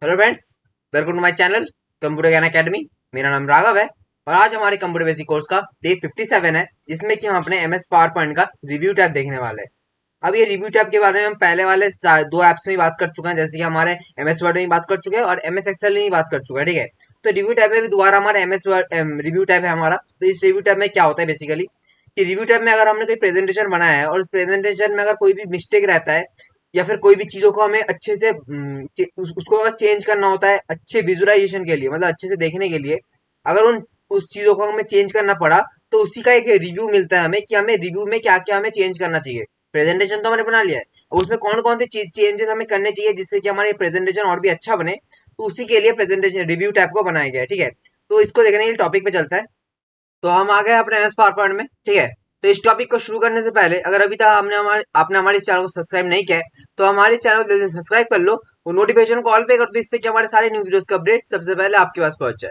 Hello friends, welcome to my channel computer Gyan academy. मेरा नाम राघव है और आज हमारे कंप्यूटर बेसिक कोर्स का डे 57 है, जिसमें कि हम अपने एमएस पावर पॉइंट का रिव्यू टैब देखने वाले हैं। अब ये रिव्यू टैब के बारे में हम पहले वाले दो एप्स में ही बात कर चुके हैं, जैसे कि हमारे एमएस वर्ड में ही बात कर चुके हैं और एमएस एक्सेल में ही बात कर चुके हैं। ठीक है, तो रिव्यू टैब में भी दोबारा हमारा एमएस वर्ड रिव्यू टैब है हमारा। तो इस रिव्यू टैब में क्या होता है बेसिकली कि रिव्यू टैब में अगर हमने कोई प्रेजेंटेशन बनाया है और उस प्रेजेंटेशन में अगर कोई भी मिस्टेक रहता है या फिर कोई भी चीजों को हमें अच्छे से उसको अगर चेंज करना होता है अच्छे विजुअलाइजेशन के लिए, मतलब अच्छे से देखने के लिए, अगर उन उस चीजों को हमें चेंज करना पड़ा तो उसी का एक रिव्यू मिलता है हमें कि हमें रिव्यू में क्या क्या हमें चेंज करना चाहिए। प्रेजेंटेशन तो हमने बना लिया है, अब उसमें कौन कौन से चेंजेस हमें करने चाहिए जिससे कि हमारे प्रेजेंटेशन और भी अच्छा बने, तो उसी के लिए प्रेजेंटेशन रिव्यू टैब को बनाया गया है। ठीक है, तो इसको देखने के लिए टॉपिक पे चलता है। तो हम आ गए अपने एमएस पावर पॉइंट में। ठीक है, तो इस टॉपिक को शुरू करने से पहले अगर अभी तक आपने हमारे चैनल को सब्सक्राइब नहीं किया है तो हमारे चैनल को जल्दी सब्सक्राइब कर लो और नोटिफिकेशन को ऑल पे कर दो, इससे कि हमारे सारे न्यू वीडियोस का अपडेट सबसे पहले आपके पास पहुंच जाए।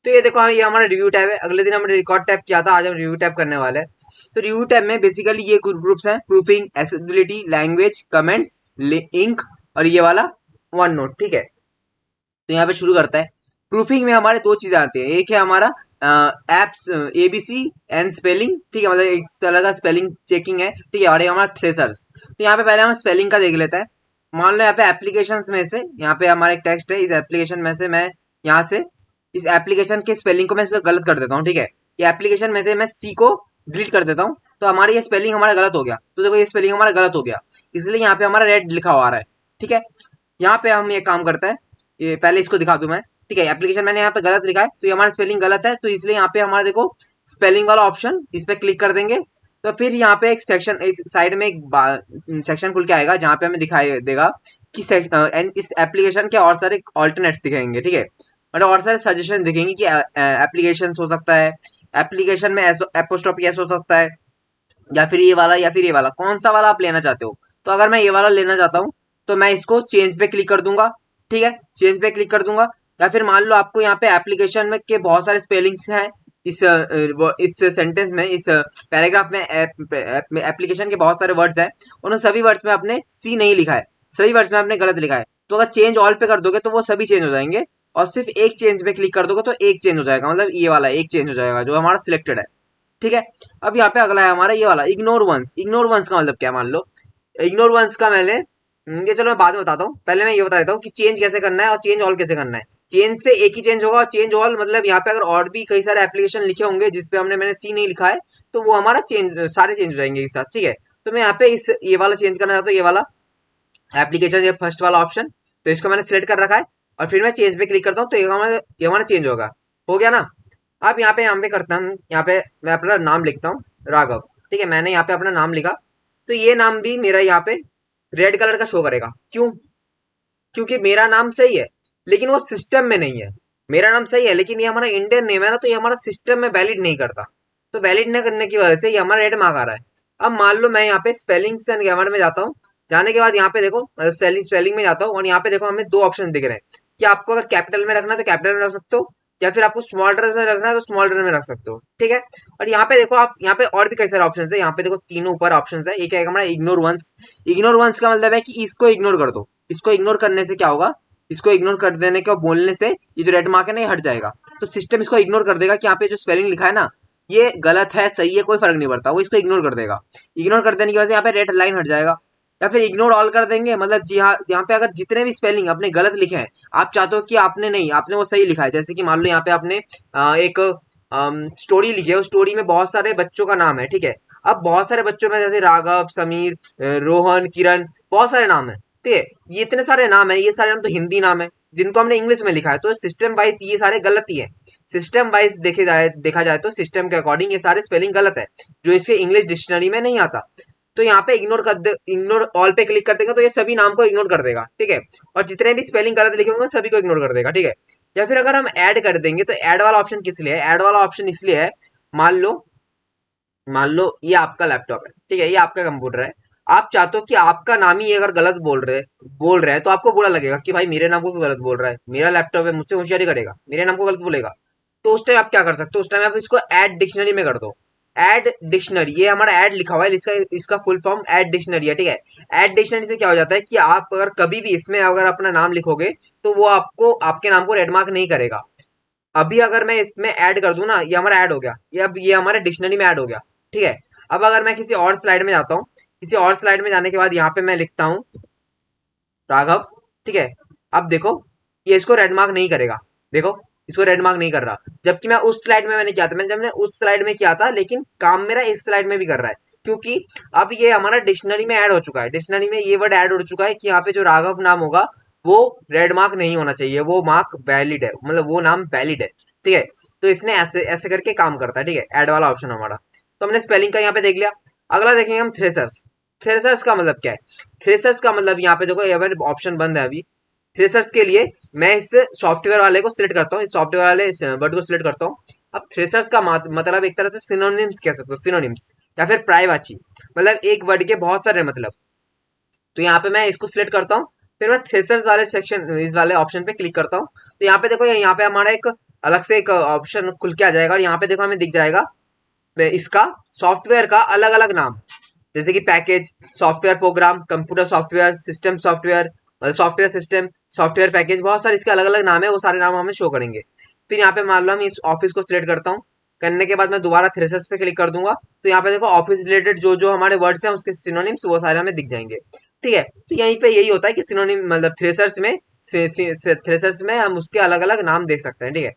तो ये देखो, हाँ, ये हमारा रिव्यू टैब है। अगले दिन हमने रिकॉर्ड टैब किया था, आज हम रिव्यू टैब करने वाले हैं। तो रिव्यू टैब में बेसिकली ये ग्रुप्स हैं: proofing, accessibility, language, comments, ink और ये वाला वन नोट। ठीक है, तो यहाँ पे शुरू करता है। प्रूफिंग में हमारे दो चीजें आती है, एक है हमारा एप्स एबीसी एंड स्पेलिंग। ठीक है, मतलब एक तरह का स्पेलिंग चेकिंग है। ठीक है, और एक हमारा थ्रेसर्स। तो यहाँ पे पहले हम स्पेलिंग का देख लेते हैं। मान लो यहाँ पे एप्लीकेशन में से, यहाँ पे हमारा एक टेक्स्ट है, इस एप्लीकेशन में से मैं यहाँ से इस एप्लीकेशन के स्पेलिंग को मैं इसका गलत कर देता हूँ। ठीक है, ये एप्लीकेशन में से मैं सी को डिलीट कर देता हूँ, तो हमारी ये स्पेलिंग हमारा गलत हो गया। तो देखो, ये स्पेलिंग हमारा गलत हो गया, इसलिए यहाँ पे हमारा रेड लिखा हुआ आ रहा है। ठीक है, यहाँ पे हम ये काम करते हैं, ये पहले इसको दिखा दूं मैं। ठीक है, एप्लीकेशन मैंने यहाँ पे गलत लिखा है तो ये हमारा स्पेलिंग गलत है, तो इसलिए यहाँ पे हमारा देखो स्पेलिंग वाला ऑप्शन, इस पे क्लिक कर देंगे तो फिर यहाँ पे एक सेक्शन, एक साइड में एक सेक्शन खुल के आएगा जहाँ पे हमें दिखाई देगा कि इस एप्लीकेशन के और सारे ऑल्टरनेट दिखेंगे। ठीक है, मतलब और सारे सजेशन दिखेंगे कि एप्लीकेशन हो सकता है, एप्लीकेशन में एपोस्ट्रोफी एस हो सकता है, या फिर ये वाला या फिर ये वाला, कौन सा वाला आप लेना चाहते हो। तो अगर मैं ये वाला लेना चाहता हूँ तो मैं इसको चेंज पे क्लिक कर दूंगा। ठीक है, चेंज पे क्लिक कर दूंगा। या फिर मान लो आपको यहाँ पे एप्लीकेशन में के बहुत सारे स्पेलिंग्स हैं, इस सेंटेंस में, इस पैराग्राफ में एप्लीकेशन के बहुत सारे वर्ड्स हैं, उन सभी वर्ड्स में आपने सी नहीं लिखा है, सभी वर्ड्स में आपने गलत लिखा है। तो अगर चेंज ऑल पे कर दोगे तो वो सभी चेंज हो जाएंगे, और सिर्फ एक चेंज पे क्लिक कर दोगे तो एक चेंज हो जाएगा, मतलब ये वाला एक चेंज हो जाएगा जो हमारा सिलेक्टेड है। ठीक है, अब यहाँ पे अगला है हमारा ये वाला इग्नोर वंस। इग्नोर वंस का मतलब क्या है, मान लो इग्नोर वंस का मैंने ये, चलो मैं बाद में बताता हूँ, पहले मैं ये बता देता हूँ कि चेंज कैसे करना है और चेंज ऑल कैसे करना है। चेंज से एक ही चेंज होगा, और चेंज ऑल मतलब यहाँ पे अगर और भी कई सारे एप्लीकेशन लिखे होंगे जिसपे मैंने सी नहीं लिखा है तो वो हमारा चेंज, सारे चेंज हो जाएंगे एक साथ। ठीक है, तो मैं यहाँ पे इस ये वाला चेंज करना चाहता हूँ, ये वाला एप्लीकेशन, ये फर्स्ट वाला ऑप्शन, तो इसको मैंने सिलेक्ट कर रखा है और फिर मैं चेंज पे क्लिक करता हूँ तो ये हमारा चेंज होगा, हो गया ना। अब यहाँ पे करता हूँ, यहाँ पे मैं अपना नाम लिखता हूँ, राघव। ठीक है, मैंने यहाँ पे अपना नाम लिखा, तो ये नाम भी मेरा यहाँ पे रेड कलर का शो करेगा। क्यों? क्योंकि मेरा नाम सही है लेकिन वो सिस्टम में नहीं है। मेरा नाम सही है लेकिन ये हमारा इंडियन नेम है ना, तो ये हमारा सिस्टम में वैलिड नहीं करता, तो वैलिड न करने की वजह से ये हमारा रेड मार्क आ रहा है। अब मान लो मैं यहाँ पे स्पेलिंग्स एंड ग्रामर में जाता हूँ, जाने के बाद यहाँ पे देखो स्पेलिंग में जाता हूँ और यहाँ पे देखो हमें दो ऑप्शन दिख रहे हैं कि आपको अगर कैपिटल में रखना है तो कैपिटल में रख सकते हो, या फिर आपको स्मॉल लेटर में रखना है तो स्मॉल लेटर में रख सकते हो। ठीक है, और यहाँ पे देखो, आप यहाँ पे और भी कई सारे ऑप्शन है, यहाँ पे देखो तीनों ऊपर ऑप्शन है। एक है हमारा इग्नोर वंस। इग्नोर वंस का मतलब है कि इसको इग्नोर कर दो। इसको इग्नोर करने से क्या होगा, इसको इग्नोर कर देने के बोलने से ये जो रेड मार्क है ना, ये हट जाएगा, तो सिस्टम इसको इग्नोर कर देगा कि यहाँ पे जो स्पेलिंग लिखा है ना ये गलत है, सही है, कोई फर्क नहीं पड़ता, वो इसको इग्नोर कर देगा। इग्नोर कर देने की वजह से यहाँ पे रेड लाइन हट जाएगा। या फिर इग्नोर ऑल कर देंगे, मतलब जी हाँ, यहाँ पे अगर जितने भी स्पेलिंग आपने गलत लिखे हैं, आप चाहते हो कि आपने नहीं, आपने वो सही लिखा है, जैसे कि मान लो यहाँ पे आपने एक स्टोरी लिखी है, उस स्टोरी में बहुत सारे बच्चों का नाम है। ठीक है, अब बहुत सारे बच्चों में जैसे राघव, समीर, रोहन, किरण, बहुत सारे नाम है। ठीक है, ये इतने सारे नाम है, ये सारे नाम तो हिंदी नाम है जिनको हमने इंग्लिश में लिखा है, तो सिस्टम वाइज ये सारे गलत ही है। सिस्टम वाइज देखा जाए तो सिस्टम के अकॉर्डिंग ये सारे स्पेलिंग गलत है, जो इसके इंग्लिश डिक्शनरी में नहीं आता। तो यहाँ पे इग्नोर ऑल पे क्लिक कर देगा तो ये सभी नाम को इग्नोर कर देगा। ठीक है, और जितने भी स्पेलिंग गलत लिखे होंगे सभी को इग्नोर कर देगा। ठीक है, या फिर अगर हम ऐड कर देंगे तो ऐड वाला ऑप्शन किस लिए है, ऐड वाला ऑप्शन इसलिए है, मान लो ये आपका लैपटॉप है, ठीक है, ये आपका कंप्यूटर है, आप चाहते हो कि आपका नाम ही अगर गलत बोल रहे हैं तो आपको बुरा लगेगा कि भाई मेरे नाम को क्यों गलत बोल रहा है, मेरा लैपटॉप है, मुझसे होशियारी करेगा, मेरे नाम को गलत बोलेगा। तो उस टाइम आप क्या कर सकते हो, उस टाइम आप इसको ऐड डिक्शनरी में कर दो। ऐड डिक्शनरी, ये हमारा ऐड लिखा हुआ है, इसका इसका फुल फॉर्म ऐड डिक्शनरी है। ठीक है, ऐड डिक्शनरी से क्या हो जाता है कि आप अगर कभी भी इसमें अगर अपना नाम लिखोगे तो वो आपको आपके नाम को रेड मार्क नहीं करेगा। अभी अगर मैं इसमें ऐड कर दूं ना, ये हमारा ऐड हो गया, ये अब ये हमारे डिक्शनरी में ऐड हो गया, ठीक है। अब अगर मैं किसी और स्लाइड में जाता हूँ, किसी और स्लाइड में जाने के बाद यहाँ पे मैं लिखता हूँ राघव, ठीक है। अब देखो ये इसको रेड मार्क नहीं करेगा, देखो इसको रेड मार्क नहीं कर रहा, जबकि मैं उस स्लाइड में मैंने किया था, मैंने उस स्लाइड में किया था, लेकिन काम मेरा इस स्लाइड में भी कर रहा है, क्योंकि अब ये हमारा डिक्शनरी में ऐड हो चुका है, डिक्शनरी में ये वर्ड ऐड हो चुका है कि यहाँ पे जो राघव नाम होगा वो रेड मार्क नहीं होना चाहिए, वो मार्क वैलिड है, मतलब वो नाम वैलिड है, ठीक है। तो इसने ऐसे ऐसे करके काम करता है, ठीक है, ऐड वाला ऑप्शन हमारा। तो हमने स्पेलिंग का यहाँ पे देख लिया। अगला देखेंगे हम थ्रेसर्स। थ्रेसर्स का मतलब क्या है? थ्रेसर्स का मतलब यहाँ पे देखो, ये ऑप्शन बंद है अभी। थ्रेसर्स के लिए मैं इस सॉफ्टवेयर वाले को सिलेक्ट करता हूँ, इस सॉफ्टवेयर वाले वर्ड को सिलेक्ट करता हूँ। अब थ्रेसर्स का मतलब एक तरह से सिनोनिम्स कह सकते हो, सिनोनिम्स या फिर प्रायवाची, मतलब एक वर्ड के बहुत सारे मतलब। तो यहाँ पे मैं इसको सिलेक्ट करता हूँ, फिर मैं थ्रेसर्स वाले सेक्शन, इस वाले ऑप्शन पे क्लिक करता हूँ। तो यहाँ पे देखो, यहाँ पे हमारा एक अलग से एक ऑप्शन खुल के आ जाएगा, और यहाँ पे देखो हमें दिख जाएगा इसका सॉफ्टवेयर का अलग अलग नाम, जैसे कि package, software program, computer software, system software, software system, software package, बहुत सारे इसके अलग अलग नाम है, वो सारे नाम हमें शो करेंगे। फिर यहाँ पे मान लो हम इस ऑफिस को सिलेक्ट करता हूँ, करने के बाद मैं दोबारा थ्रेसर्स पे क्लिक कर दूंगा, तो यहाँ पे देखो ऑफिस रिलेटेड जो जो हमारे वर्ड्स हैं उसके सिनोनिम्स वो सारे हमें दिख जाएंगे, ठीक है। तो यहीं पे यही होता है कि सिनोनिम मतलब थ्रेसर्स में हम उसके अलग अलग नाम देख सकते हैं, ठीक है।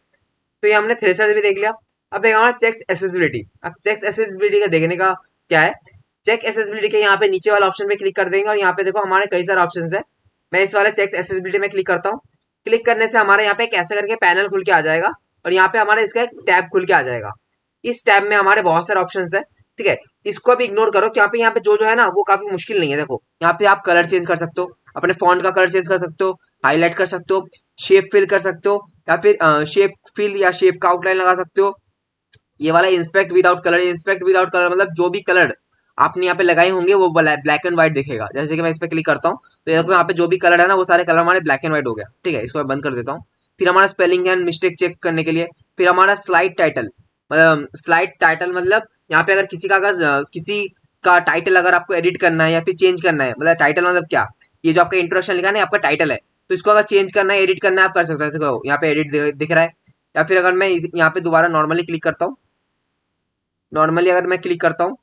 तो ये हमने थ्रेसर भी देख लिया। अब एक हमारा चेक एसेसिबिलिटी। अब चेक एसेसिबिलिटी का देखने का क्या है, चेक एसेसिबिलिटी के यहाँ पे नीचे वाला ऑप्शन पे क्लिक कर देंगे, और यहाँ पे देखो हमारे कई सारे ऑप्शन है। मैं इस वाले चेक एसेसिबिलिटी में क्लिक करता हूँ। क्लिक करने से हमारे यहाँ पे कैसे करके पैनल खुल के आ जाएगा, और यहाँ पे हमारे इसका एक टैब खुल के आ जाएगा। इस टैब में हमारे बहुत सारे ऑप्शन है, ठीक है। इसको भी इग्नोर करो, कि यहाँ पे जो जो है ना वो काफी मुश्किल नहीं है। देखो यहाँ पे आप कलर चेंज कर सकते हो, अपने फॉन्ट का कलर चेंज कर सकते हो, हाईलाइट कर सकते हो, शेप फिल कर सकते हो, या फिर शेप फिल या शेप का आउटलाइन लगा सकते हो। ये वाला inspect without colour, inspect without colour मतलब जो भी कलर आपने यहाँ पे लगाए होंगे वो ब्लैक एंड व्हाइट दिखेगा। जैसे कि मैं इस पे क्लिक करता हूँ, तो देखो यहाँ पे जो भी कलर है ना वो सारे कलर हमारे ब्लैक एंड व्हाइट हो गया, ठीक है। इसको मैं बंद कर देता हूँ। फिर हमारा स्पेलिंग एंड मिस्टेक चेक करने के लिए, फिर हमारा स्लाइड टाइटल, मतलब स्लाइड टाइटल मतलब यहाँ पे अगर किसी का टाइटल अगर आपको एडिट करना है या फिर चेंज करना है, मतलब टाइटल मतलब क्या, ये जो आपका इंट्रोडक्शन लिखा है ना आपका टाइटल है, तो इसको अगर चेंज करना है, एडिट करना है, आप कर सकते हो। देखो यहाँ पे एडिट दिख रहा है। या फिर अगर मैं यहाँ पे दोबारा नॉर्मली क्लिक करता हूँ, नॉर्मली अगर मैं क्लिक करता हूँ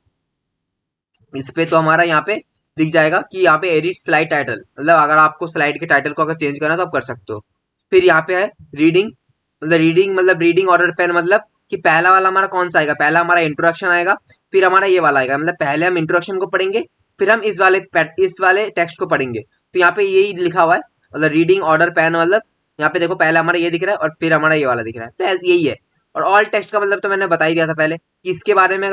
इस पे, तो हमारा यहाँ पे दिख जाएगा कि यहाँ पे एडिट स्लाइड टाइटल, मतलब अगर आपको स्लाइड के टाइटल को अगर चेंज करना है तो आप कर सकते हो। फिर यहाँ पे है रीडिंग, मतलब रीडिंग ऑर्डर पेन, मतलब कि पहला वाला हमारा कौन सा आएगा, पहला हमारा इंट्रोडक्शन आएगा, फिर हमारा ये वाला आएगा, मतलब पहले हम इंट्रोडक्शन को पढ़ेंगे, फिर हम इस वाले टेक्स्ट को पढ़ेंगे। तो यहाँ पे यही लिखा हुआ है, मतलब रीडिंग ऑर्डर पेन, मतलब यहाँ पे देखो पहले हमारा ये दिख रहा है और फिर हमारा ये वाला दिख रहा है, तो यही है। और ऑल टेक्स्ट का मतलब तो मैंने बता ही दिया था पहले, कि इसके बारे में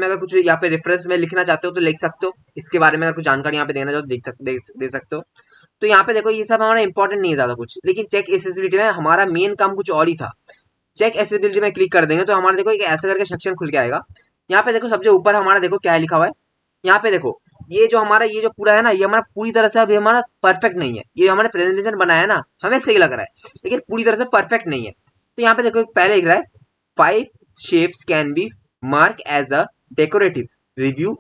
अगर कुछ यहाँ पे रेफरेंस में लिखना चाहते हो तो लिख सकते हो, इसके बारे में अगर कुछ जानकारी यहाँ पे देना चाहो तो दे सकते हो। तो यहाँ पे देखो ये सब हमारा इंपॉर्टेंट नहीं है ज्यादा कुछ, लेकिन चेक एसेसिबिलिटी में हमारा मेन काम कुछ और ही था। चेक एसेसिबिलिटी में क्लिक कर देंगे तो हमारा देखो एक ऐसा करके सेक्शन खुल के आएगा। यहाँ पे देखो सबसे ऊपर हमारा देखो क्या लिखा हुआ है, यहाँ पे देखो ये जो पूरा है ना, ये हमारा पूरी तरह से अभी हमारा परफेक्ट नहीं है। ये हमारे प्रेजेंटेशन बनाया है ना, हमें सही लग रहा है, लेकिन पूरी तरह से परफेक्ट नहीं है। तो यहाँ पे देखो पहले लिख रहा है 5 shapes can be marked as a decorative, review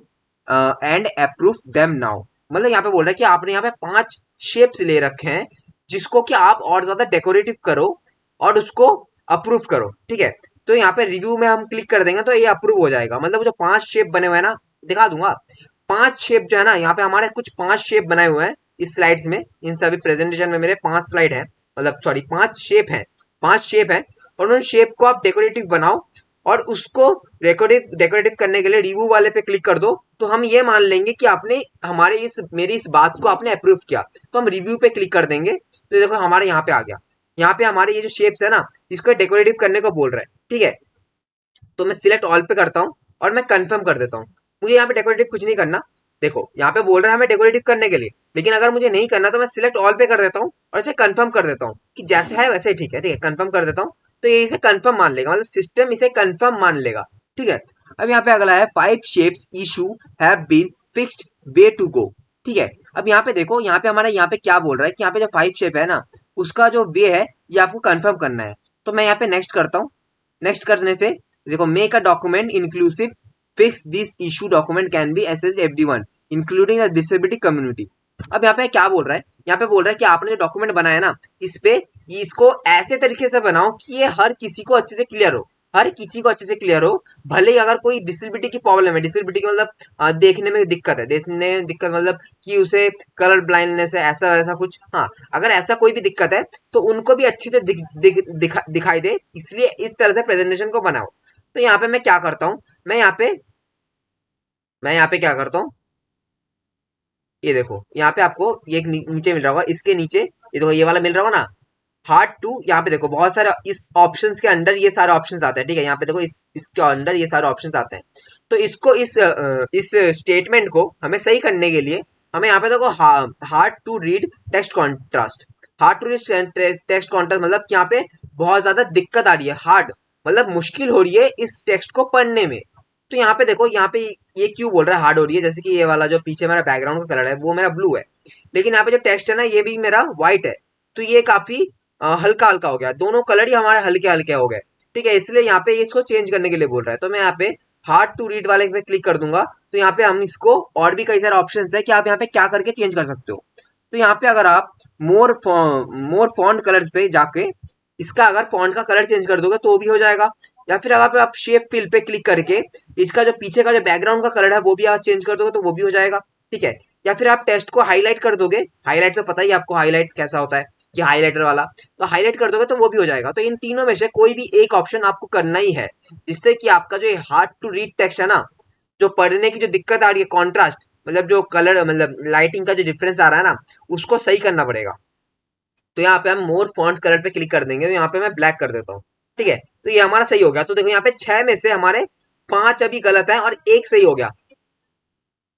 and approve them now। मतलब यहाँ पे बोल रहा है कि आपने यहाँ पे 5 शेप्स ले रखे हैं जिसको कि आप और ज्यादा डेकोरेटिव करो और उसको अप्रूव करो, ठीक है। तो यहाँ पे रिव्यू में हम क्लिक कर देंगे तो ये अप्रूव हो जाएगा। मतलब जो 5 शेप बने हुए हैं ना, दिखा दूंगा 5 शेप जो है ना, यहाँ पे हमारे कुछ 5 शेप बनाए हुए हैं इस स्लाइड्स में। इन सभी प्रेजेंटेशन में मेरे 5 स्लाइड है, मतलब सॉरी 5 शेप है, 5 शेप है। और उन शेप को आप डेकोरेटिव बनाओ और उसको डेकोरेटिव करने के लिए रिव्यू वाले पे क्लिक कर दो, तो हम ये मान लेंगे कि आपने मेरी इस बात को आपने अप्रूव किया। तो हम रिव्यू पे क्लिक कर देंगे, तो देखो हमारे यहाँ पे आ गया। यहाँ पे हमारे ये जो शेप्स है ना, इसको डेकोरेटिव करने को बोल रहा है, ठीक है। तो मैं सिलेक्ट ऑल पे करता हूँ और मैं कंफर्म कर देता हूँ। मुझे यहाँ पे डेकोरेटिव कुछ नहीं करना। देखो यहाँ पे बोल रहा है हमें डेकोरेटिव करने के लिए, लेकिन अगर मुझे नहीं करना तो मैं सिलेक्ट ऑल पे कर देता हूँ और इसे कंफर्म कर देता हूँ कि जैसे है वैसे ठीक है, ठीक है, कंफर्म कर देता हूँ। तो ये इसे कंफर्म मान लेगा, मतलब सिस्टम इसे कंफर्म मान लेगा, ठीक है। अब यहाँ पे अगला है 5 shapes issue have been fixed way to go, ठीक है। अब यहाँ पे देखो, यहाँ पे हमारा यहाँ पे क्या बोल रहा है कि यहाँ पे जो 5 शेप है ना, उसका जो वे है ये आपको कंफर्म करना है। तो मैं यहाँ पे नेक्स्ट करता हूँ। नेक्स्ट करने से देखो make a document inclusive, fix this issue document can be assessed everyone including the disability community. अब यहाँ पे क्या बोल रहा है यहाँ पे बोल रहा है कि आपने जो डॉक्यूमेंट बनाया ना, इस पे इसको ऐसे तरीके से बनाओ कि ये हर किसी को अच्छे से क्लियर हो, हर किसी को अच्छे से क्लियर हो। भले ही अगर कोई डिसेबिलिटी की प्रॉब्लम है, डिसेबिलिटी की मतलब देखने में दिक्कत है, देखने में दिक्कत मतलब कि उसे कलर ब्लाइंडनेस है, ऐसा वैसा कुछ, हाँ अगर ऐसा कोई भी दिक्कत है तो उनको भी अच्छे से दिखाई दे, इसलिए इस तरह से प्रेजेंटेशन को बनाओ। तो यहाँ पे मैं क्या करता हूँ, मैं यहाँ पे क्या करता हूँ, ये देखो यहाँ पे आपको ये एक नीचे मिल रहा होगा, इसके नीचे ये देखो ये वाला मिल रहा होगा ना, हार्ड टू। यहाँ पे देखो बहुत सारे इस ऑप्शंस के अंडर ये सारे ऑप्शंस आते हैं, ठीक है। यहाँ पे देखो इसके अंदर ये सारे ऑप्शंस आते हैं। तो इसको इस स्टेटमेंट को हमें सही करने के लिए हमें यहाँ पे देखो hard to read text contrast, hard to read text contrast मतलब कि यहाँ पे बहुत ज्यादा दिक्कत आ रही है, हार्ड मतलब मुश्किल हो रही है इस टेक्स्ट को पढ़ने में। तो यहाँ पे देखो यहाँ पे ये क्यों बोल रहा है हार्ड हो रही है, जैसे कि ये वाला जो पीछे मेरा बैकग्राउंड का कलर है वो मेरा ब्लू है, लेकिन यहाँ पे जो टेक्स्ट है ना ये भी मेरा व्हाइट है। तो ये काफी हल्का हल्का हो गया, दोनों कलर ही हमारे हल्के हल्के हो गए, ठीक है। इसलिए यहाँ पे इसको चेंज करने के लिए बोल रहा है। तो मैं यहाँ पे हार्ड टू रीड वाले पे क्लिक कर दूंगा। तो यहाँ पे हम इसको और भी कई सारे ऑप्शन है कि आप यहाँ पे क्या करके चेंज कर सकते हो। तो यहाँ पे अगर आप मोर फॉन्ट कलर्स पे जाके इसका अगर फॉन्ट का कलर चेंज कर दोगे तो भी हो जाएगा। या फिर अगर आप शेप फिल पे क्लिक करके इसका जो पीछे का जो बैकग्राउंड का कलर है वो भी आप चेंज कर दोगे तो वो भी हो जाएगा, ठीक है। या फिर आप टेक्स्ट को हाईलाइट कर दोगे, हाईलाइट तो पता ही आपको हाईलाइट कैसा होता है कि हाईलाइटर वाला, तो हाईलाइट कर दोगे तो वो भी हो जाएगा। तो इन तीनों में से कोई भी एक ऑप्शन आपको करना ही है, जिससे कि आपका जो हार्ड टू रीड टेक्स्ट है ना, जो पढ़ने की जो दिक्कत आ रही है, कॉन्ट्रास्ट मतलब जो कलर मतलब लाइटिंग का जो डिफरेंस आ रहा है ना, उसको सही करना पड़ेगा। तो यहाँ पे हम मोर फॉन्ट कलर पे क्लिक कर देंगे, तो यहाँ पे मैं ब्लैक कर देता हूँ, ठीक है। तो ये हमारा सही हो गया। तो देखो यहाँ पे 6 में से हमारे 5 अभी गलत है और एक सही हो गया,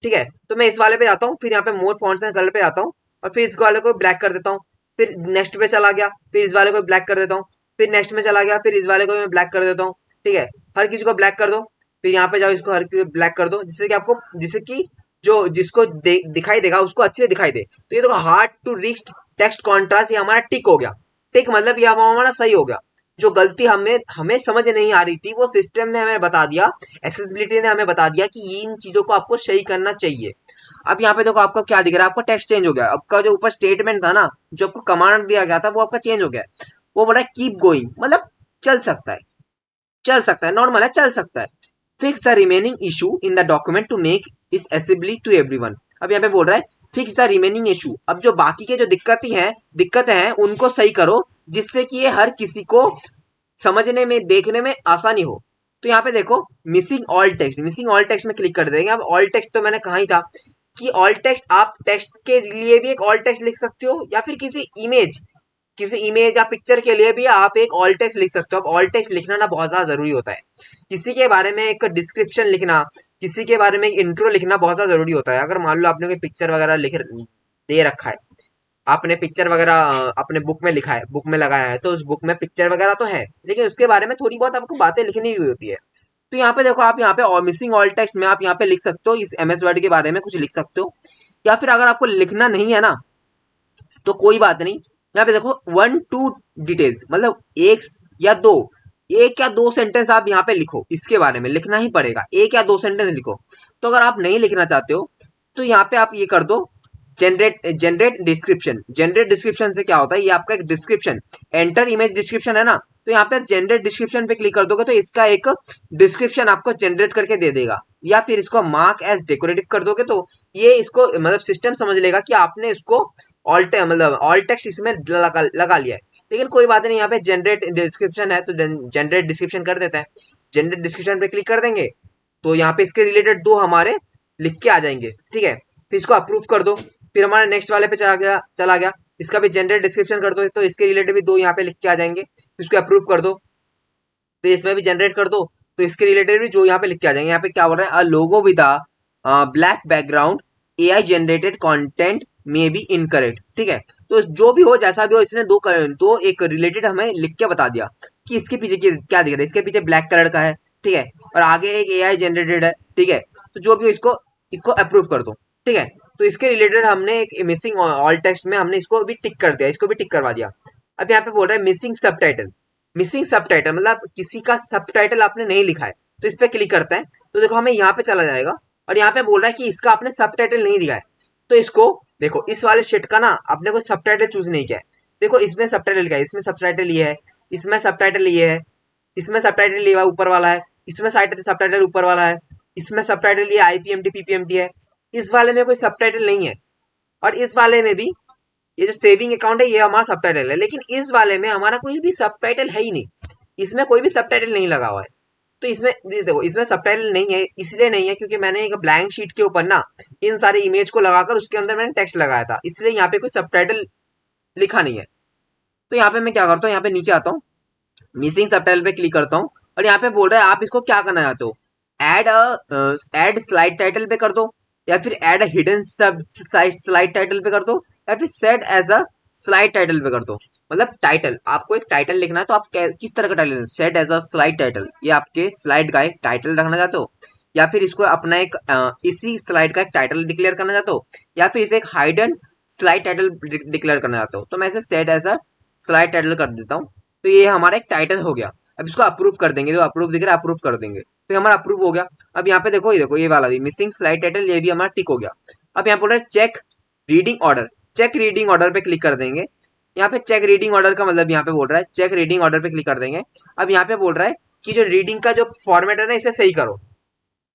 ठीक है। तो मैं इस वाले पे जाता हूँ, फिर यहाँ पे मोर फॉन्ट्स एंड कलर पे जाता हूँ और फिर इस वाले को ब्लैक कर देता हूँ, फिर नेक्स्ट पे चला गया, फिर इस वाले को ब्लैक कर देता हूँ, फिर नेक्स्ट में चला गया, फिर इस वाले को मैं ब्लैक कर देता हूँ, ठीक है। हर किसी को ब्लैक कर दो, फिर यहाँ पे जाओ इसको हर किसी ब्लैक कर दो, जिससे कि आपको, जिससे कि जो जिसको दिखाई देगा उसको अच्छे से दिखाई दे। तो ये देखो hard to reach text contrast ये हमारा टिक हो गया, टिक मतलब ये हमारा सही हो गया। जो गलती हमें हमें समझ नहीं आ रही थी वो सिस्टम ने हमें बता दिया, एक्सेसिबिलिटी ने हमें बता दिया कि इन चीजों को आपको सही करना चाहिए। अब यहाँ पे देखो आपका क्या दिख रहा है, आपका टेक्स्ट चेंज हो गया, आपका जो ऊपर स्टेटमेंट था ना, जो आपको कमांड दिया गया था वो आपका चेंज हो गया। वो बोल रहा है कीप गोइंग मतलब चल सकता है, चल सकता है, नॉर्मल है, चल सकता है। Fix the remaining issue in the document to make is accessibly to everyone. अब यहाँ पे बोल रहा है फिक्स द रिमेनिंग इशू, अब जो बाकी के जो दिक्कतें हैं उनको सही करो, जिससे कि ये हर किसी को समझने में देखने में आसानी हो। तो यहाँ पे देखो missing all text, missing all text में क्लिक कर देंगे। अब ऑल टेक्स्ट तो मैंने कहा ही था कि ऑल टेक्स्ट आप टेक्स्ट के लिए भी एक ऑल टेक्स्ट लिख सकते हो, या फिर किसी इमेज या पिक्चर के लिए भी आप एक ऑल टेक्स्ट लिख सकते हो। अब ऑल टेक्स्ट लिखना ना बहुत ज्यादा जरूरी होता है, किसी के बारे में एक डिस्क्रिप्शन लिखना, किसी के बारे में एक इंट्रो लिखना बहुत ज्यादा जरूरी होता है। अगर मान लो आपने कोई पिक्चर वगैरह लिख दे रखा है, आपने पिक्चर वगैरह अपने बुक में लिखा है, बुक में लगाया है, तो उस बुक में पिक्चर वगैरह तो है, लेकिन उसके बारे में थोड़ी बहुत आपको बातें लिखनी भी होती है। तो यहाँ पे देखो आप यहाँ पे और मिसिंग ऑल टेक्स्ट में आप यहाँ पे लिख सकते हो, इस एमएस वर्ड के बारे में कुछ लिख सकते हो। या फिर अगर आपको लिखना नहीं है ना तो कोई बात नहीं, यहाँ पे देखो 1-2 डिटेल्स मतलब एक या दो सेंटेंस आप यहाँ पे लिखो, इसके बारे में लिखना ही पड़ेगा, एक या दो सेंटेंस लिखो। तो अगर आप नहीं लिखना चाहते हो तो यहाँ पे आप ये कर दो जनरेट डिस्क्रिप्शन। जनरेट डिस्क्रिप्शन से क्या होता है, ये आपका एक डिस्क्रिप्शन, एंटर इमेज डिस्क्रिप्शन है ना, तो यहाँ पे आप जनरेट डिस्क्रिप्शन पे क्लिक कर दोगे तो इसका एक डिस्क्रिप्शन आपको जनरेट करके दे देगा। या फिर इसको मार्क एज डेकोरेटिव कर दोगे तो ये इसको मतलब सिस्टम समझ लेगा कि आपने इसको ऑल टेक्स्ट इसमें लगा लिया है। लेकिन कोई बात नहीं, यहाँ पे जनरेट डिस्क्रिप्शन है तो जनरेट डिस्क्रिप्शन कर देते हैं। जनरेट डिस्क्रिप्शन पे क्लिक कर देंगे तो यहाँ पे इसके रिलेटेड दो हमारे लिख के आ जाएंगे, ठीक है। फिर इसको अप्रूव कर दो, फिर हमारे नेक्स्ट वाले पे चला गया, इसका भी जनरेट डिस्क्रिप्शन कर दो तो इसके रिलेटेड भी दो यहाँ पे लिख के आ जाएंगे, इसको अप्रूव कर दो, फिर इसमें भी जनरेट कर दो तो इसके रिलेटेड भी जो यहाँ पे लिख के आ जाएंगे। यहाँ पे क्या बोल रहा है, a logo with a black background AI generated content may be incorrect, ठीक है। तो जो भी हो जैसा भी हो, इसने दो एक रिलेटेड हमें लिख के बता दिया कि इसके पीछे क्या दिख रहा है, इसके पीछे ब्लैक कलर का है, ठीक है, और आगे एक एआई जनरेटेड है, ठीक है। तो जो भी हो इसको इसको अप्रूव कर दो, ठीक है। तो इसके रिलेटेड हमने एक मिसिंग ऑल टेक्स्ट में हमने इसको भी टिक कर दिया, इसको भी टिक करवा दिया। अब यहाँ पे बोल रहा है मिसिंग सबटाइटल, मिसिंग सबटाइटल मतलब किसी का सबटाइटल आपने नहीं लिखा है। तो इस पे क्लिक करते हैं तो देखो हमें यहाँ पे चला जाएगा और यहाँ पे बोल रहा है कि इसका आपने सबटाइटल नहीं दिया है। तो इसको देखो, इस वाले शिट का ना अपने को सबटाइटल चूज नहीं किया है। देखो इसमें सबटाइटल क्या है, इसमें सबटाइटल ये है, इसमें सबटाइटल ये है, इसमें सबटाइटल ये ऊपर वाला है, इसमें सबटाइटल ऊपर वाला है, इसमें सबटाइटल ये आईपीएमटी पीपीएमटी है। इस वाले में कोई सबटाइटल नहीं है, और इस वाले में भी ये जो सेविंग अकाउंट है ये हमारा सबटाइटल है, लेकिन इस वाले में हमारा कोई भी सबटाइटल है ही नहीं, इसमें कोई भी सबटाइटल नहीं लगा हुआ है। तो इसमें देखो, इसमें सबटाइटल नहीं है, इसलिए नहीं है क्योंकि मैंने एक ब्लैंक शीट के ऊपर ना इन सारे इमेज को लगाकर उसके अंदर मैंने टेक्स्ट लगाया था, इसलिए यहाँ पे कोई सबटाइटल लिखा नहीं है। तो यहाँ पे मैं क्या करता हूँ, यहाँ पे नीचे आता हूँ, मिसिंग सबटाइटल पे क्लिक करता हूँ, और यहाँ पे बोल रहा है आप इसको क्या करना चाहते हो, एड स्लाइड टाइटल पे कर दो, या फिर एड हिडन सब स्लाइड टाइटल पे कर दो, या फिर set as a slide title पे कर दो। मतलब टाइटल, आपको एक टाइटल लिखना है तो आप किस तरह का title, set as a slide title, ये आपके स्लाइड का एक टाइटल रखना चाहते हो, या फिर इसको अपना एक इसी स्लाइड का एक टाइटल डिक्लेयर करना चाहते हो, या फिर इसे एक हाइडन स्लाइड टाइटल डिक्लेयर करना चाहते हो। तो मैं इसे set as a slide title कर देता हूँ। तो ये हमारा एक टाइटल हो गया। अब इसको अप्रूव कर देंगे, जो अप्रूव दिख रहा है अप्रूव कर देंगे, तो ये हमारा अप्रूव हो गया। अब यहाँ पे देखो, ये देखो ये वाला भी मिसिंग स्लाइड टाइटल, ये भी हमारा टिक हो गया। अब यहाँ बोल रहा है check reading order, check reading order पे क्लिक कर देंगे। यहाँ पे चेक रीडिंग ऑर्डर का मतलब यहाँ पे बोल रहा है चेक रीडिंग ऑर्डर पे क्लिक कर देंगे। अब यहाँ पे बोल रहा है कि जो रीडिंग का जो फॉर्मेट है ना इसे सही करो।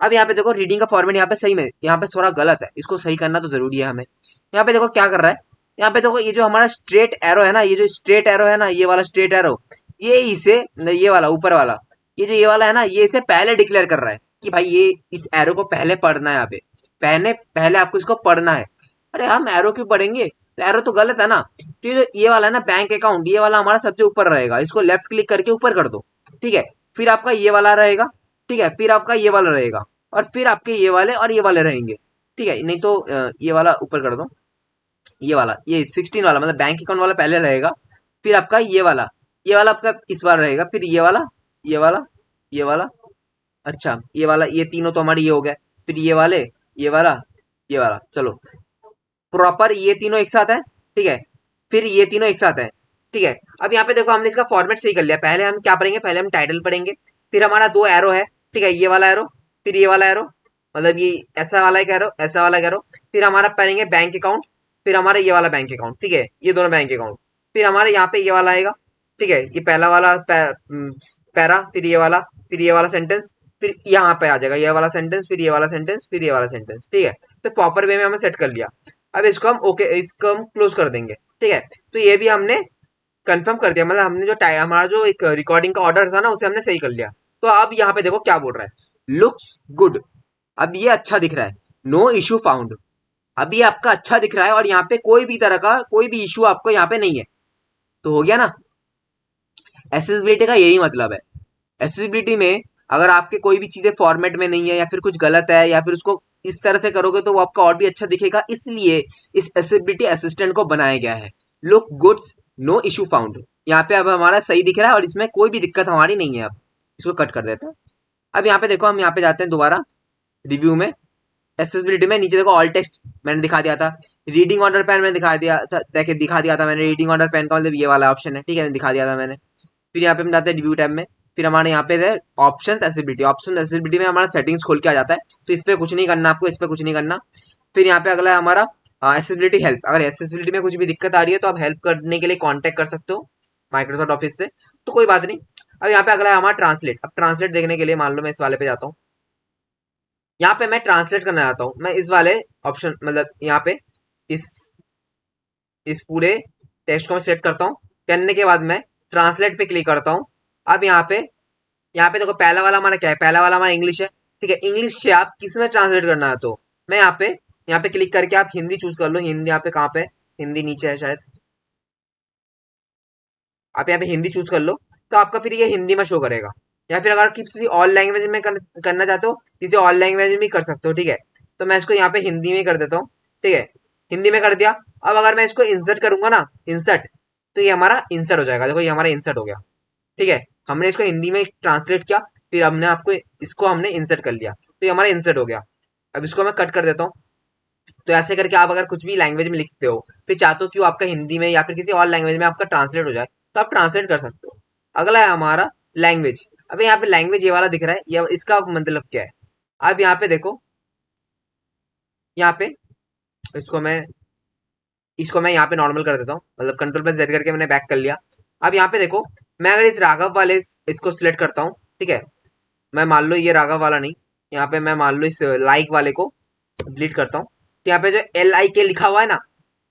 अब यहाँ पे देखो रीडिंग का फॉर्मेट यहाँ पे सही में, यहाँ पे थोड़ा गलत है, इसको सही करना तो जरूरी है हमें। यहाँ पे देखो क्या कर रहा है, यहाँ पे देखो ये जो हमारा स्ट्रेट एरो है ना, ये जो स्ट्रेट एरो है ना, ये वाला स्ट्रेट एरो, ये इसे, ये वाला ऊपर वाला, ये जो ये वाला है ना, ये इसे पहले डिक्लेयर कर रहा है कि भाई ये इस एरो को पहले पढ़ना है। यहाँ पे पहले पहले आपको इसको पढ़ना है। अरे हम एरो क्यों पढ़ेंगे, तो एरो तो गलत है ना। तो ये वाला है ना बैंक अकाउंट, ये वाला हमारा सबसे ऊपर रहेगा, इसको लेफ्ट क्लिक करके ऊपर कर दो, ठीक है। फिर आपका ये वाला रहेगा, ठीक है, फिर आपका ये वाला रहेगा, और फिर आपके ये वाले और ये वाले रहेंगे, ठीक है। नहीं तो ये वाला ऊपर कर दो, ये वाला, ये 16 वाला मतलब बैंक अकाउंट वाला पहले रहेगा, फिर आपका ये वाला आपका इस बार रहेगा, फिर ये वाला, ये वाला, ये वाला, अच्छा ये वाला, ये तीनों तो हमारे ये हो गए, फिर ये वाले, ये वाला, ये वाला, चलो प्रॉपर ये तीनों एक साथ है, ठीक है। फिर ये तीनों एक साथ है, ठीक है। अब यहाँ पे देखो हमने इसका फॉर्मेट सही कर लिया। पहले हम क्या पढ़ेंगे, पहले हम टाइटल पढ़ेंगे, फिर हमारा दो एरो है, ठीक है, ये वाला एरो, फिर ये वाला एरो, मतलब ये ऐसा वाला एक एरो, ऐसा वाला एक एरो, फिर हमारा पढ़ेंगे बैंक अकाउंट, फिर हमारा ये वाला बैंक अकाउंट, ठीक है, ये दोनों बैंक अकाउंट, फिर हमारे यहाँ पे ये वाला आएगा, ठीक है, ये पहला वाला पैरा, फिर ये वाला सेंटेंस, फिर यहाँ पे आ जाएगा ये वाला सेंटेंस, फिर ये वाला सेंटेंस, फिर ये वाला सेंटेंस, ठीक है। तो प्रॉपर वे में हमें सेट कर लिया। अब इसको हम ओके, इसको हम क्लोज कर देंगे, ठीक है। तो ये भी हमने कंफर्म कर दिया, मतलब हमने जो हमारा जो एक रिकॉर्डिंग का ऑर्डर था ना उसे हमने सही कर लिया। तो अब यहाँ पे देखो क्या बोल रहा है, लुक्स गुड, अब ये अच्छा दिख रहा है, नो इशू फाउंड, अब ये आपका अच्छा दिख रहा है और यहाँ पे कोई भी तरह का कोई भी इशू आपको यहाँ पे नहीं है। तो हो गया ना, एसेसिबिलिटी का यही मतलब है। एसेसिबिलिटी में अगर आपके कोई भी चीजें फॉर्मेट में नहीं है, या फिर कुछ गलत है, या फिर उसको इस तरह से करोगे तो वो आपका और भी अच्छा दिखेगा, इसलिए इस एसेसिबिलिटी असिस्टेंट को बनाया गया है। Look goods no issue found, यहाँ पे अब हमारा सही दिख रहा है और इसमें कोई भी दिक्कत हमारी नहीं है। अब इसको कट कर देते हैं। अब यहाँ पे देखो, हम यहाँ पे जाते हैं दोबारा रिव्यू में, एक्सेसिबिलिटी में नीचे देखो ऑल टेक्स्ट मैंने दिखा दिया था, रीडिंग ऑर्डर पेन मैंने दिखा दिया था, देखिए दिखा दिया था मैंने, रीडिंग ऑर्डर पेन का मतलब ये वाला ऑप्शन है, ठीक है, दिखा दिया था मैंने। फिर यहाँ पे हम जाते हैं रिव्यू टैब में, फिर हमारे यहाँ पे है ऑप्शन एसेसिबिलिटी, ऑप्शन एसेसिबिलिटी में हमारा सेटिंग्स खोल के आ जाता है, तो इस पे कुछ नहीं करना आपको, इस पे कुछ नहीं करना। फिर यहाँ पे अगला है हमारा एसेसिबिलिटी हेल्प, अगर एसेसिबिलिटी में कुछ भी दिक्कत आ रही है तो आप हेल्प करने के लिए कॉन्टेक्ट कर सकते हो माइक्रोसॉफ्ट ऑफिस से, तो कोई बात नहीं। अब यहाँ पे अगला है हमारा ट्रांसलेट। अब ट्रांसलेट देखने के लिए मान लो मैं इस वाले पे जाता हूँ, यहाँ पे मैं ट्रांसलेट करना चाहता हूँ, मैं इस वाले ऑप्शन मतलब यहाँ पे इस इस पूरे टेक्स्ट को मैं सेलेक्ट करता हूँ, करने के बाद मैं ट्रांसलेट पे क्लिक करता हूँ। अब यहाँ पे देखो पहला वाला हमारा क्या है, पहला वाला हमारा इंग्लिश है, ठीक है। इंग्लिश से आप किस में ट्रांसलेट करना है, तो मैं यहाँ पे क्लिक करके आप हिंदी चूज कर लो। हिंदी यहाँ पे कहाँ पे, हिंदी नीचे है शायद, आप यहाँ पे हिंदी चूज कर लो, तो आपका फिर ये हिंदी में शो करेगा। या फिर अगर किसी और लैंग्वेज में करना चाहते हो, किसी और लैंग्वेज में भी कर सकते हो, ठीक है। तो मैं इसको यहाँ पे हिंदी में कर देता हूँ, ठीक है, हिंदी में कर दिया। अब अगर मैं इसको इंसर्ट करूंगा ना, इंसर्ट, तो ये हमारा इंसर्ट हो जाएगा, देखो ये हमारा इंसर्ट हो गया, ठीक है। हमने इसको हिंदी में ट्रांसलेट किया, फिर हमने आपको इसको हमने इंसर्ट कर लिया, तो ये हमारा इंसर्ट हो गया। अब इसको मैं कट कर देता हूँ। तो ऐसे करके आप अगर कुछ भी लैंग्वेज में लिखते हो, फिर चाहते हो कि वो आपका हिंदी में या फिर किसी और लैंग्वेज में आपका ट्रांसलेट हो जाए, तो आप ट्रांसलेट कर सकते हो। अगला है हमारा लैंग्वेज। अब यहाँ पे लैंग्वेज ये वाला दिख रहा है, ये इसका मतलब क्या है। अब यहाँ पे देखो, यहाँ पे इसको मैं यहाँ पे नॉर्मल कर देता हूँ, मतलब कंट्रोल प्लस जेड करके मैंने बैक कर लिया। अब यहाँ पे देखो, मैं अगर इस राघव वाले इसको सिलेक्ट करता हूँ, ठीक है, मैं मान लो ये राघव वाला नहीं, यहाँ पे मैं मान लो इस लाइक वाले को डिलीट करता हूँ, तो यहाँ पे जो LIK लिखा हुआ है ना,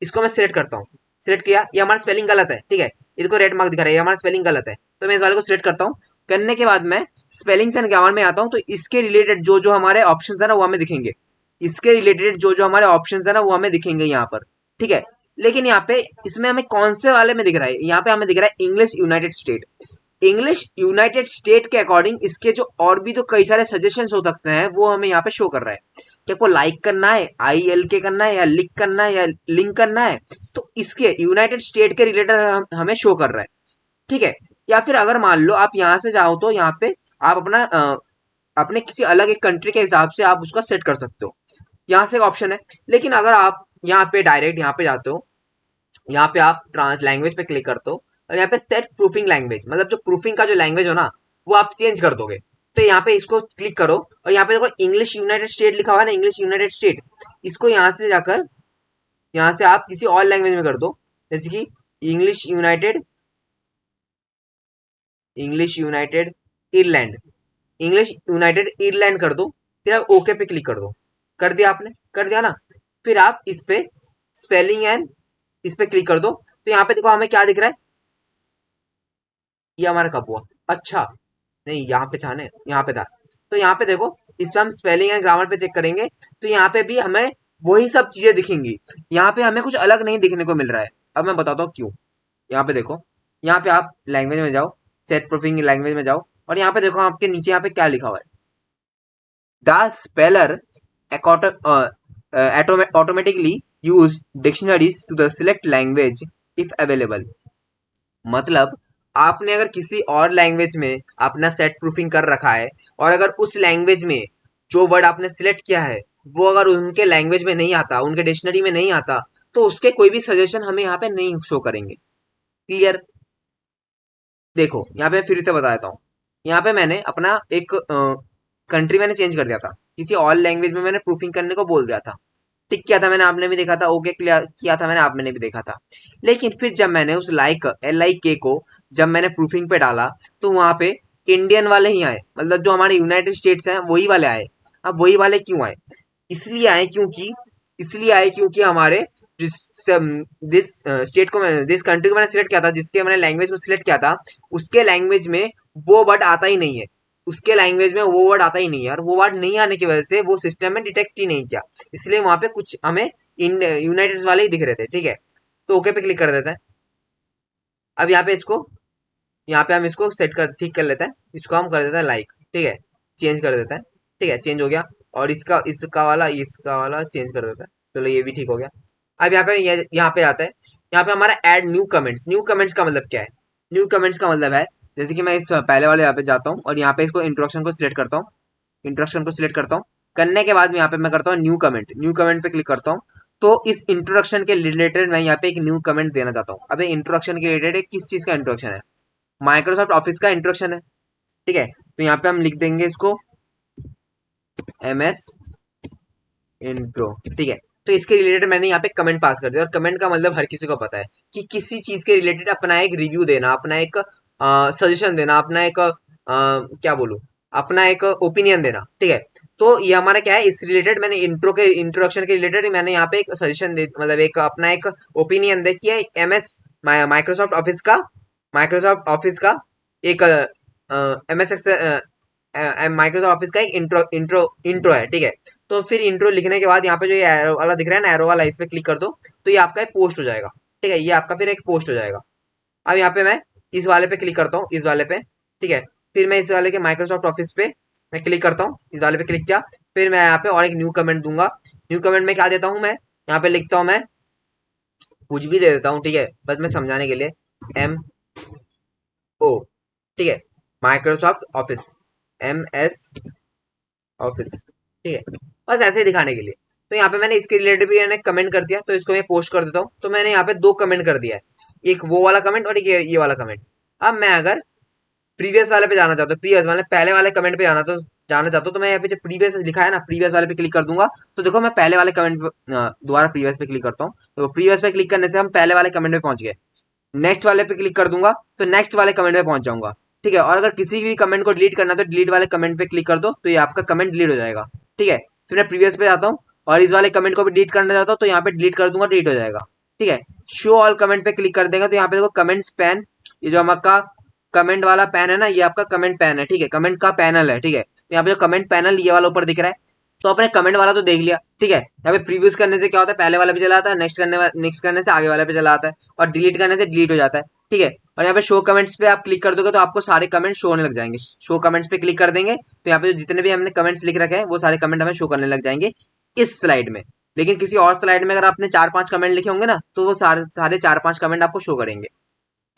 इसको मैं सिलेक्ट करता हूँ। सिलेक्ट किया, ये हमारा स्पेलिंग गलत है, ठीक है, इसको रेड मार्क दिखा रहा है, ये हमारा स्पेलिंग गलत है, तो मैं इस वाले को सिलेक्ट करता हूँ। करने के बाद मैं स्पेलिंग्स एंड ग्रामर में आता हूँ, तो इसके रिलेटेड जो जो हमारे ऑप्शन है ना वो हमें दिखेंगे, इसके रिलेटेड जो जो हमारे ऑप्शन है ना वो हमें दिखेंगे यहाँ पर, ठीक है। लेकिन यहाँ पे इसमें हमें कौन से वाले में दिख रहा है, यहाँ पे हमें दिख रहा है English United state. English United state के अकॉर्डिंग इसके जो और भी तो कई सारे सजेशंस हो सकते हैं वो हमें यहाँ पे शो कर रहा है कि आपको लाइक करना है, ILK करना है, या लिक करना है, या लिंक करना है, तो इसके यूनाइटेड स्टेट के रिलेटेड हमें शो कर रहा है, ठीक है। या फिर अगर मान लो आप यहाँ से जाओ तो यहाँ पे आप अपने किसी अलग एक कंट्री के हिसाब से आप उसका सेट कर सकते हो, यहाँ से एक ऑप्शन है। लेकिन अगर आप यहाँ पे डायरेक्ट यहाँ पे जाते हो, यहाँ पे आप ट्रांस लैंग्वेज पे क्लिक करते हो, और यहाँ पे सेट प्रूफिंग लैंग्वेज, मतलब जो प्रूफिंग का जो लैंग्वेज हो ना वो आप चेंज कर दोगे, तो यहाँ पे इसको क्लिक करो, और यहाँ पे देखो इंग्लिश यूनाइटेड स्टेट लिखा हुआ है ना, इंग्लिश यूनाइटेड स्टेट, इसको यहाँ से जाकर यहाँ से आप किसी और लैंग्वेज में कर दो, जैसे कि English United English United Ireland English United Ireland कर दो। फिर आप ओके पे क्लिक कर दो, कर दिया आपने, कर दिया ना। फिर आप इस पे स्पेलिंग एंड इस पे क्लिक कर दो, तो यहाँ पे देखो हमें क्या दिख रहा है, ये हमारा कब हुआ, अच्छा नहीं यहाँ पे था ना, यहाँ पे था, तो यहाँ पे देखो इसमें हम स्पेलिंग एंड ग्रामर पे चेक करेंगे, तो यहाँ पे भी हमें वही सब चीजें दिखेंगी, यहाँ पे हमें कुछ अलग नहीं दिखने को मिल रहा है। अब मैं बताता हूँ क्यों। यहाँ पे देखो, यहाँ पे आप लैंग्वेज में जाओ, सेट प्रूफिंग लैंग्वेज में जाओ, और यहाँ पे देखो आपके नीचे यहाँ पे क्या लिखा हुआ है, the speller automatically use dictionaries to the select language if available। मतलब आपने अगर किसी और लैंग्वेज में अपना सेट प्रूफिंग कर रखा है, और अगर उस लैंग्वेज में जो वर्ड आपने सिलेक्ट किया है वो अगर उनके लैंग्वेज में नहीं आता, उनके डिक्शनरी में नहीं आता, तो उसके कोई भी सजेशन हमें यहाँ पे नहीं शो करेंगे। क्लियर? देखो यहाँ पे फिर से बता देता हूँ, यहाँ पे मैंने अपना एक कंट्री मैंने चेंज कर दिया था, किसी और लैंग्वेज में मैंने प्रूफिंग करने को बोल दिया था, टिक किया था मैंने, आपने भी देखा था, ओके किया था मैंने, आपने भी देखा था। लेकिन फिर जब मैंने उस लाइक LIK को जब मैंने प्रूफिंग पे डाला, तो वहां पे इंडियन वाले ही आए, मतलब जो हमारे यूनाइटेड स्टेट्स हैं वही वाले आए। अब वही वाले क्यों आए? इसलिए आए क्योंकि इसलिए आए क्योंकि हमारे जिस दिस स्टेट को जिस कंट्री को मैंने सिलेक्ट किया था, जिसके मैंने लैंग्वेज को सिलेक्ट किया था, उसके लैंग्वेज में वो वर्ड आता ही नहीं है, उसके लैंग्वेज में वो वर्ड आता ही नहीं है, और वो वर्ड नहीं आने की वजह से वो सिस्टम में डिटेक्ट ही नहीं किया, इसलिए वहां पे कुछ हमें यूनाइटेड वाले ही दिख रहे थे, ठीक है। तो ओके पे क्लिक कर देते हैं। अब यहाँ पे हम इसको सेट कर ठीक कर लेते हैं, इसको हम कर देते हैं लाइक, ठीक है, चेंज कर देते हैं, ठीक है, चेंज हो गया। और इसका वाला चेंज कर देते हैं, चलो ये भी ठीक हो गया। अब यहाँ पे आता है, यहाँ पे हमारा add new comments. New comments का मतलब क्या है? न्यू कमेंट्स का मतलब है, जैसे कि मैं इस पहले वाले यहाँ पे जाता हूँ, और यहाँ पे इसको इंट्रोडक्शन को सिलेक्ट करता हूँ, इंट्रोडक्शन को सिलेक्ट करता हूँ। करने के बाद में यहाँ पे मैं करता हूँ न्यू कमेंट, न्यू कमेंट पे क्लिक करता हूँ। तो इस इंट्रोडक्शन के रिलेटेड मैं यहाँ पे एक न्यू कमेंट देना चाहता हूँ। अब इंट्रोडक्शन के रिलेटेड किस चीज का इंट्रोडक्शन है? माइक्रोसॉफ्ट ऑफिस का इंट्रोडक्शन है, ठीक है। तो यहाँ पे हम लिख देंगे इसको MS इंट्रो, ठीक है। तो इसके रिलेटेड मैंने यहाँ पे कमेंट पास कर दिया, और कमेंट का मतलब हर किसी को पता है कि किसी चीज के रिलेटेड अपना एक रिव्यू देना, अपना एक सजेशन देना, अपना एक क्या बोलूं, अपना एक ओपिनियन देना, ठीक है। तो ये हमारा क्या है, इस रिलेटेड मैंने इंट्रोडक्शन के रिलेटेड मैंने यहाँ पे एक सजेशन दे, मतलब एक अपना एक ओपिनियन दे किया MS माइक्रोसॉफ्ट ऑफिस का एक MS माइक्रोसॉफ्ट ऑफिस का एक इंट्रो है, ठीक है। तो फिर इंट्रो लिखने के बाद यहाँ पे जो ये एरो वाला दिख रहा है ना, एरो वाला, इस पे क्लिक कर दो, तो ये आपका एक पोस्ट हो जाएगा, ठीक है, ये आपका फिर एक पोस्ट हो जाएगा। अब यहाँ पे मैं इस वाले पे क्लिक करता हूँ, इस वाले पे, ठीक है। फिर मैं इस वाले के माइक्रोसॉफ्ट ऑफिस पे मैं क्लिक करता हूँ, इस वाले पे क्लिक किया। फिर मैं यहाँ पे और एक न्यू कमेंट दूंगा। न्यू कमेंट में क्या देता हूँ मैं, यहाँ पे लिखता हूँ मैं, कुछ भी दे देता हूँ, ठीक है, बस मैं समझाने के लिए, MO, ठीक है, माइक्रोसॉफ्ट ऑफिस, MS ऑफिस, ठीक है, बस ऐसे ही दिखाने के लिए। तो यहाँ पे मैंने इसके रिलेटेड भी मैंने कमेंट कर दिया, तो इसको मैं पोस्ट कर देता हूँ। तो मैंने यहाँ पे दो कमेंट कर दिया है, एक वो वाला कमेंट और एक ये वाला कमेंट। अब मैं अगर प्रीवियस वाले पे जाना चाहता हूँ, प्रीवियस वाले पहले वाले कमेंट पे जाना तो जाना चाहता हूँ तो मैं यहाँ पे जो प्रीवियस लिखा है ना, प्रीवियस वाले पे क्लिक कर दूंगा। तो देखो मैं पहले वाले कमेंट दोबारा प्रीवियस पे क्लिक करता हूँ, तो प्रीवियस पे क्लिक करने से हम पहले वाले कमेंट में पहुंच गए। नेक्स्ट वाले पे क्लिक कर दूंगा तो नेक्स्ट वाले कमेंट में पहुंच जाऊंगा। ठीक है, और अगर किसी भी कमेंट को डिलीट करना है तो डिलीट वाले कमेंट पे क्लिक कर दो, तो ये आपका कमेंट डिलीट हो जाएगा। ठीक है, फिर मैं प्रीवियस पे जाता हूँ और इस वाले कमेंट को भी डिलीट करना चाहता हूँ, तो यहाँ पे डिलीट कर दूंगा, डिलीट हो जाएगा। ठीक है, शो ऑल कमेंट पे क्लिक कर देंगे तो यहाँ पे देखो कमेंट्स पैन, ये जो आपका कमेंट वाला पैन है ना, ये आपका कमेंट पैन है। ठीक है, कमेंट का पैनल है। ठीक है, तो यहाँ पे जो कमेंट पैनल ये वाला ऊपर दिख रहा है, तो अपने कमेंट वाला तो देख लिया। ठीक है, यहाँ पे प्रीव्यूज करने से क्या होता है, पहले वाला पे चला आता है, नेक्स्ट करने से आगे वाले पे चला आता है, और डिलीट करने से डिलीट हो जाता है। ठीक है, और यहाँ पे शो कमेंट्स पे आप क्लिक कर दोगे तो आपको सारे कमेंट शो होने लग जाएंगे। शो कमेंट्स पे क्लिक कर देंगे तो यहाँ पे जितने भी हमने कमेंट्स लिख रखे हैं वो सारे कमेंट हमें शो करने लग जाएंगे इस स्लाइड में। लेकिन किसी और स्लाइड में अगर आपने 4-5 कमेंट लिखे होंगे ना, तो वो सारे सारे 4-5 कमेंट आपको शो करेंगे।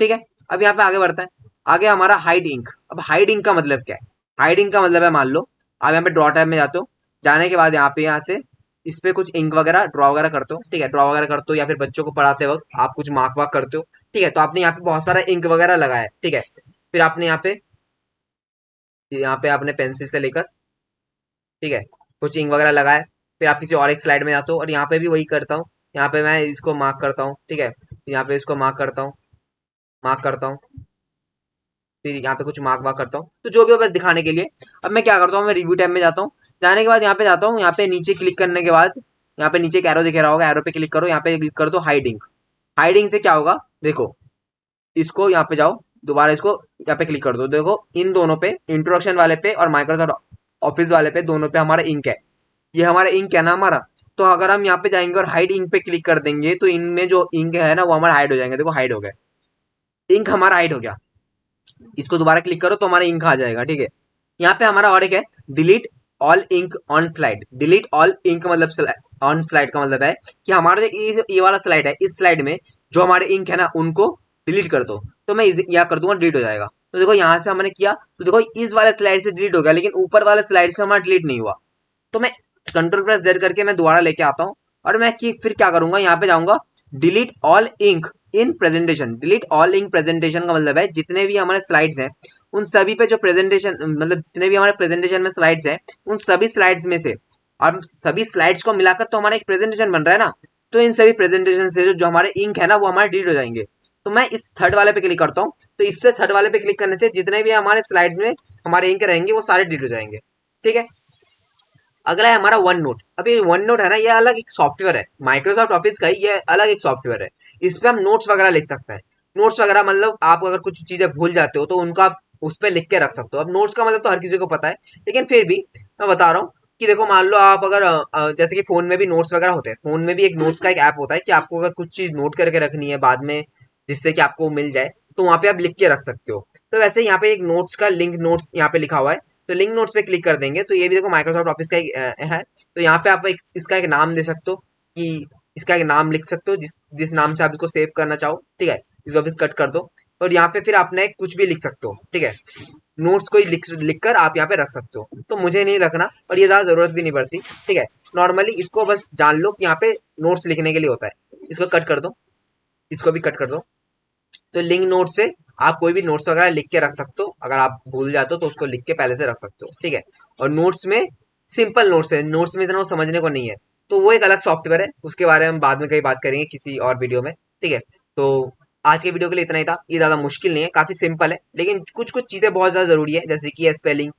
ठीक है, अब यहाँ पे आगे बढ़ता है। आगे हमारा हाइड इंक। अब हाइड इंक का मतलब क्या है? हाइड इंक का मतलब है, मान लो आप यहाँ पे ड्रॉ टैब में जाते हो, जाने के बाद यहाँ से इस पे कुछ इंक वगैरह ड्रॉ वगैरह करते हो। ठीक है, ड्रॉ वगैरह करते हो या फिर बच्चों को पढ़ाते वक्त आप कुछ मार्क वार्क करते हो। ठीक है, तो आपने यहाँ पे बहुत सारा इंक वगैरह लगाया है। ठीक है, फिर आपने यहाँ पे आपने पेंसिल से लेकर, ठीक है, कुछ इंक वगैरह लगाया। फिर आप किसी और एक स्लाइड में जाते हो और यहाँ पे भी वही करता हूँ। यहाँ पे मैं इसको मार्क करता हूँ। ठीक है, यहाँ पे इसको मार्क करता हूँ, मार्क करता हूँ, फिर यहाँ पे कुछ मार्क वार्क करता हूँ, तो जो भी हो बस दिखाने के लिए। अब मैं क्या करता हूँ, मैं रिव्यू टैब में जाता हूँ। जाने के बाद यहाँ पे जाता हूँ, यहाँ पे नीचे क्लिक करने के बाद यहाँ पे नीचे एक एरो दिख रहा होगा, एरो पे क्लिक करो, यहाँ पे क्लिक कर दो हाइडिंग। हाइडिंग से क्या होगा, देखो इसको यहाँ पे जाओ, दोबारा इसको यहाँ पे क्लिक कर दो। देखो इन दोनों पे, इंट्रोडक्शन वाले पे और माइक्रोसॉफ्ट ऑफिस वाले पे, दोनों पे हमारा इंक है। ये हमारा इंक है ना हमारा। तो अगर हम यहाँ पे जाएंगे और हाइड इंक पे क्लिक कर देंगे तो इनमें जो इंक है ना वो हमारा हाइड हो जाएंगे। देखो हाइड हो गया, इंक हमारा हाइड हो गया। इसको दोबारा क्लिक करो तो हमारा इंक आ जाएगा। ठीक है, यहाँ पे हमारा और एक है delete all ink on slide. Delete all ink मतलब ऑन स्लाइड का मतलब है कि हमारा जो ये वाला स्लाइड है, इस स्लाइड में जो हमारे इंक है ना उनको डिलीट कर दो। तो मैं यहाँ कर दूंगा, डिलीट हो जाएगा। तो देखो यहाँ से हमने किया तो देखो इस वाले स्लाइड से डिलीट हो गया, लेकिन ऊपर वाले स्लाइड से हमारा डिलीट नहीं हुआ। तो मैं कंट्रोल प्लस जेड करके मैं दोबारा लेके आता हूँ और मैं फिर क्या करूंगा, यहाँ पे जाऊंगा delete all ink in presentation. Delete all ink presentation का मतलब है जितने भी हमारे स्लाइड्स हैं उन सभी पे जो प्रेजेंटेशन, मतलब जितने भी हमारे प्रेजेंटेशन में स्लाइड्स हैं उन सभी स्लाइड्स में से, और सभी स्लाइड्स को मिलाकर तो हमारा एक प्रेजेंटेशन बन रहा है ना, तो इन सभी प्रेजेंटेशन से जो हमारे इंक है ना वो हमारे डिलीट हो जाएंगे। तो मैं इस थर्ड वाले पे क्लिक करता हूँ, तो इससे थर्ड वाले पे क्लिक करने से जितने भी हमारे स्लाइड्स में हमारे इंक रहेंगे वो सारे डिलीट हो जाएंगे। ठीक है, अगला है हमारा वन नोट। अब ये वन नोट है ना, ये अलग एक सॉफ्टवेयर है माइक्रोसॉफ्ट ऑफिस का ही, ये अलग एक सॉफ्टवेयर है। इस पे हम नोट्स वगैरह लिख सकते हैं। नोट्स वगैरह मतलब आप अगर कुछ चीजें भूल जाते हो तो उनका आप उस पर लिख के रख सकते हो। अब नोट्स का मतलब तो हर किसी को पता है, लेकिन फिर भी मैं बता रहा हूँ कि देखो मान लो आप अगर जैसे कि फोन में भी नोट्स वगैरह होते हैं, फोन में भी एक नोट्स का एक ऐप होता है कि आपको अगर कुछ चीज नोट करके रखनी है बाद में जिससे कि आपको मिल जाए, तो वहां पे आप लिख के रख सकते हो। तो वैसे यहाँ पे एक नोट्स का लिंक नोट्स यहाँ पे लिखा हुआ है, तो लिंक नोट्स पे क्लिक कर देंगे तो ये भी देखो माइक्रोसॉफ्ट ऑफिस का एक है। तो यहाँ पे आप इसका एक नाम दे सकते हो कि इसका एक नाम लिख सकते हो जिस जिस नाम से आप इसको सेव करना चाहो। ठीक है, इसको फिर कट कर दो और यहाँ पे फिर आपने कुछ भी लिख सकते हो। ठीक है, नोट्स को ही लिख कर आप यहाँ पे रख सकते हो। तो मुझे नहीं रखना और ये ज्यादा जरूरत भी नहीं पड़ती। ठीक है, नॉर्मली इसको बस जान लो कि यहाँ पे नोट्स लिखने के लिए होता है। इसको कट कर दो, इसको भी कट कर दो। तो लिंक नोट से आप कोई भी नोट्स वगैरह लिख के रख सकते हो, अगर आप भूल जाते हो तो उसको लिख के पहले से रख सकते हो। ठीक है, और नोट्स में सिंपल नोट्स है, नोट्स में इतना समझने को नहीं है, तो वो एक अलग सॉफ्टवेयर है, उसके बारे में हम बाद में कहीं बात करेंगे किसी और वीडियो में। ठीक है, तो आज के वीडियो के लिए इतना ही था। ये ज्यादा मुश्किल नहीं है, काफी सिंपल है, लेकिन कुछ कुछ चीजें बहुत ज्यादा जरूरी है, जैसे कि स्पेलिंग,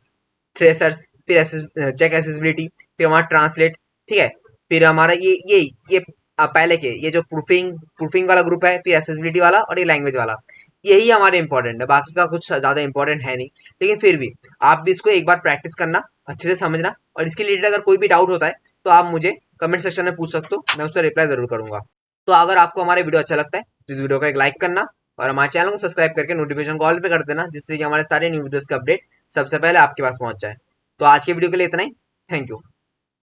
ट्रेसर्स, फिर चेक एसेसिबिलिटी, फिर हमारा ट्रांसलेट। ठीक है, फिर हमारा ये पहले के ये जो प्रूफिंग प्रूफिंग वाला ग्रुप है, फिर एसेसिबिलिटी वाला और ये लैंग्वेज वाला, यही हमारे इंपॉर्टेंट है, बाकी का कुछ ज्यादा इंपॉर्टेंट है नहीं। लेकिन फिर भी आप भी इसको एक बार प्रैक्टिस करना, अच्छे से समझना, और इसके रिलेटेड अगर कोई भी डाउट होता है तो आप मुझे कमेंट सेक्शन में पूछ सकते हो, मैं उसका रिप्लाई जरूर करूंगा। तो अगर आपको हमारे वीडियो अच्छा लगता है तो वीडियो को एक लाइक करना और हमारे चैनल को सब्सक्राइब करके नोटिफिकेशन कॉल पे कर देना, जिससे कि हमारे सारे न्यू वीडियोस का अपडेट सबसे पहले आपके पास पहुंच जाए। तो आज के वीडियो के लिए इतना ही। Thank you.